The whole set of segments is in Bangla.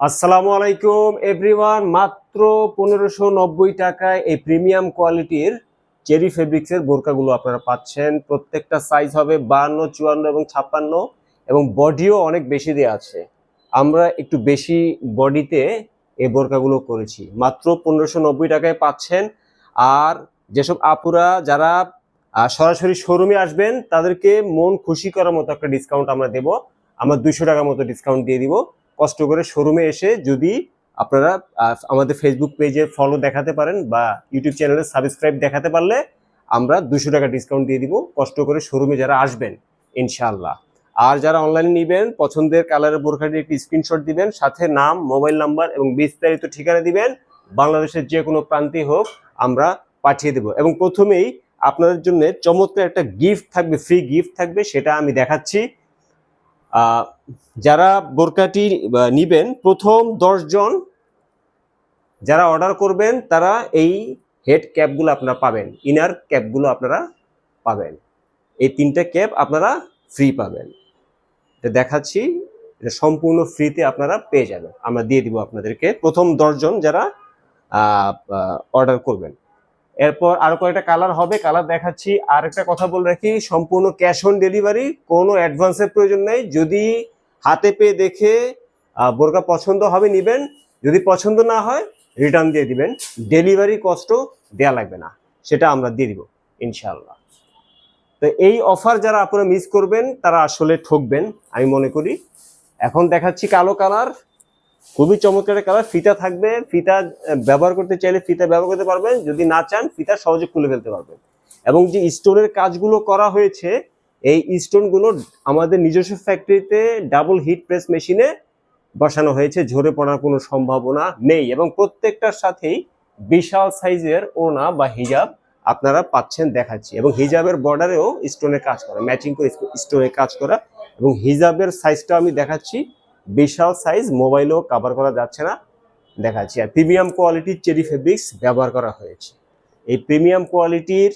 আসসালামু আলাইকুম এভরিওয়ান। মাত্র 1590 টাকায় এই প্রিমিয়াম কোয়ালিটির চেরি ফেব্রিক্সের বোরকাগুলো আপনারা পাচ্ছেন। প্রত্যেকটা সাইজ হবে 52, 54 এবং 56 এবং বডিও অনেক বেশি দেওয়া আছে। আমরা একটু বেশি বডিতে এই বোরকাগুলো করেছি। মাত্র 1590 টাকায় পাচ্ছেন। আর যেসব আপুরা যারা সরাসরি শোরুমে আসবেন তাদেরকে মন খুশি করার মতো একটা ডিসকাউন্ট আমরা দেব। আমরা 200 টাকার মতো ডিসকাউন্ট দিয়ে দিব। কষ্ট করে শোরুমে এসে যদি আপনারা আমাদের ফেসবুক পেজে ফলো দেখাতে পারেন বা ইউটিউব চ্যানেলে সাবস্ক্রাইব দেখাতে পারলে আমরা 200 টাকা ডিসকাউন্ট দিয়ে দিব। কষ্ট করে শোরুমে যারা আসবেন ইনশাআল্লাহ। আর যারা অনলাইনে নেবেন পছন্দের কালারের বোরকাটি একটি স্ক্রিনশট দিবেন, সাথে নাম, মোবাইল নাম্বার এবং বিস্তারিত ঠিকানা দিবেন। বাংলাদেশের যে কোনো প্রান্তে হোক আমরা পাঠিয়ে দেব। এবং প্রথমেই আপনাদের জন্য চমৎকার একটা গিফট থাকবে, ফ্রি গিফট থাকবে, সেটা আমি দেখাচ্ছি। যারা বোরকাটি নিবেন প্রথম 10 জন যারা অর্ডার করবেন তারা এই হেড ক্যাপগুলো আপনারা পাবেন, ইনার ক্যাপগুলো আপনারা পাবেন। এই 3টা ক্যাপ আপনারা ফ্রি পাবেন। এটা দেখাচ্ছি, এটা সম্পূর্ণ ফ্রিতে আপনারা পেয়ে যাবেন। আমরা দিয়ে দিব আপনাদেরকে প্রথম 10 জন যারা অর্ডার করবেন। এরপর আরো কয়েকটা কালার হবে, কালার দেখাচ্ছি। আর একটা কথা বলে রাখি, সম্পূর্ণ ক্যাশ অন ডেলিভারি, কোনো অ্যাডভান্সের প্রয়োজন নেই। যদি হাতে পেয়ে দেখে বোরকা পছন্দ হবে নিবেন, যদি পছন্দ না হয় রিটার্ন দিয়ে দিবেন। ডেলিভারি কস্টও দেয়া লাগবে না, সেটা আমরা দিয়ে দিব ইনশাআল্লাহ। তো এই অফার যারা আপনারা মিস করবেন তারা আসলে ঠকবেন আমি মনে করি। এখন দেখাচ্ছি কালো কালার, খুবই চমৎকার কালার। ফিতা থাকবে, ফিতা ব্যবহার করতে চাইলে ফিতা ব্যবহার করতে পারবেন, যদি না চান ফিতা সহজে খুলে ফেলতে পারবেন। এবং যে স্টোনের কাজগুলো করা হয়েছে, এই স্টোনগুলো আমাদের নিজস্ব ফ্যাক্টরিতে ডাবল হিট প্রেস মেশিনে বসানো হয়েছে, ঝরে পড়ার কোনো সম্ভাবনা নেই। এবং প্রত্যেকটার সাথেই বিশাল সাইজের ওড়না বা হিজাব আপনারা পাচ্ছেন, দেখাচ্ছি। এবং হিজাবের বর্ডারেও স্টোনের কাজ করা, ম্যাচিং করে স্টোনের কাজ করা। এবং হিজাবের সাইজটা আমি দেখাচ্ছি, বিশাল সাইজ, মোবাইলেও কভার করা যাচ্ছে না, দেখাচ্ছি। আর প্রিমিয়াম কোয়ালিটির চেরি ফেব্রিক্স ব্যবহার করা হয়েছে। এই প্রিমিয়াম কোয়ালিটির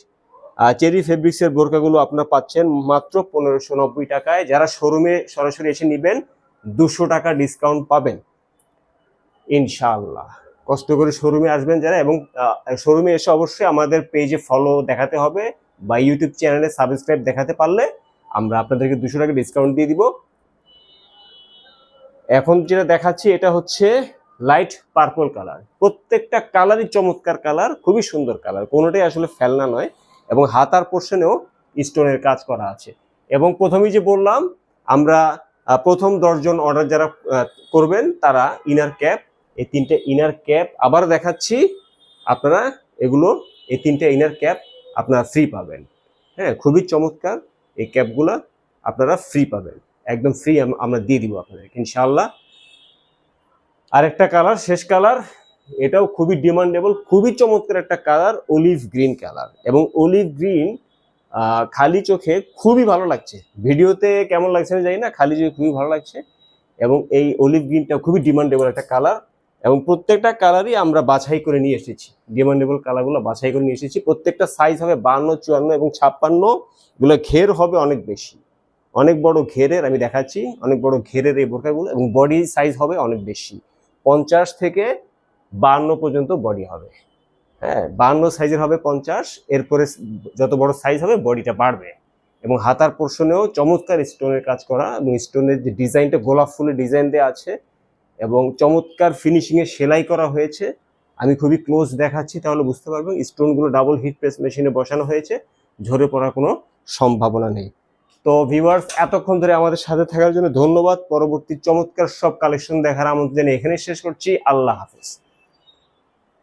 চেরি ফেব্রিক্সের বোরকাগুলো আপনারা পাচ্ছেন মাত্র 1590 টাকায়। যারা শোরুমে সরাসরি এসে নেবেন 200 টাকা ডিসকাউন্ট পাবেন ইনশাআল্লাহ। কষ্ট করে শোরুমে আসবেন যারা, এবং শোরুমে এসে অবশ্যই আমাদের পেজে ফলো দেখাতে হবে বা ইউটিউব চ্যানেলে সাবস্ক্রাইব দেখাতে পারলে আমরা আপনাদেরকে 200 টাকা ডিসকাউন্ট দিয়ে দিব। এখন যেটা দেখাচ্ছি এটা হচ্ছে লাইট পার্পল কালার। প্রত্যেকটা কালারই চমৎকার কালার, খুবই সুন্দর কালার, কোনোটাই আসলে ফেলনা নয়। এবং হাতার পোর্শনেও স্টোনের কাজ করা আছে। এবং প্রথমেই যে বললাম, আমরা প্রথম 10 জন অর্ডার যারা করবেন তারা ইনার ক্যাপ, এই 3টে ইনার ক্যাপ আবার দেখাচ্ছি আপনারা, এগুলো এই 3টে ইনার ক্যাপ আপনারা ফ্রি পাবেন। হ্যাঁ, খুবই চমৎকার এই ক্যাপগুলো আপনারা ফ্রি পাবেন, একদম ফ্রি আমরা দিয়ে দিব আপনাদের ইনশাআল্লাহ। আরেকটা কালার, শেষ কালার, এটাও খুবই ডিমান্ডেবল, খুবই চমৎকার একটা কালার, অলিভ গ্রিন কালার। এবং অলিভ গ্রিন খালি চোখে খুবই ভালো লাগছে, ভিডিওতে কেমন লাগছে আমি জানি না, খালি চোখে খুবই ভালো লাগছে। এবং এই অলিভ গ্রিনটা খুবই ডিমান্ডেবল একটা কালার। এবং প্রত্যেকটা কালারই আমরা বাছাই করে নিয়ে এসেছি, ডিমান্ডেবল কালারগুলো বাছাই করে নিয়ে এসেছি। প্রত্যেকটা সাইজ হবে 52, 54 এবং 56। এগুলো ঘের হবে অনেক বেশি, অনেক বড় ঘেরের, আমি দেখাচ্ছি অনেক বড় ঘেরের এই বোরকাগুলো। এবং বডি সাইজ হবে অনেক বেশি, 50 থেকে 52 পর্যন্ত বডি হবে। হ্যাঁ, 52 সাইজের হবে 50, এরপরে যত বড় সাইজ হবে বডিটা বাড়বে। এবং হাতার পোর্শনেও চমৎকার স্টোনের কাজ করা, এবং স্টোনের যে ডিজাইনটা গোলাপ ফুলের ডিজাইন দেওয়া আছে এবং চমৎকার ফিনিশিংয়ে সেলাই করা হয়েছে। আমি খুবই ক্লোজ দেখাচ্ছি তাহলে বুঝতে পারবেন। স্টোনগুলো ডাবল হিট প্রেস মেশিনে বসানো হয়েছে, ঝরে পড়ার কোনো সম্ভাবনা নেই। তো ভিউয়ার্স, এতক্ষণ ধরে আমাদের সাথে থাকার জন্য ধন্যবাদ। পরবর্তী চমৎকার সব কালেকশন দেখার আমন্ত্রণ এখানে শেষ করছি। আল্লাহ হাফেজ।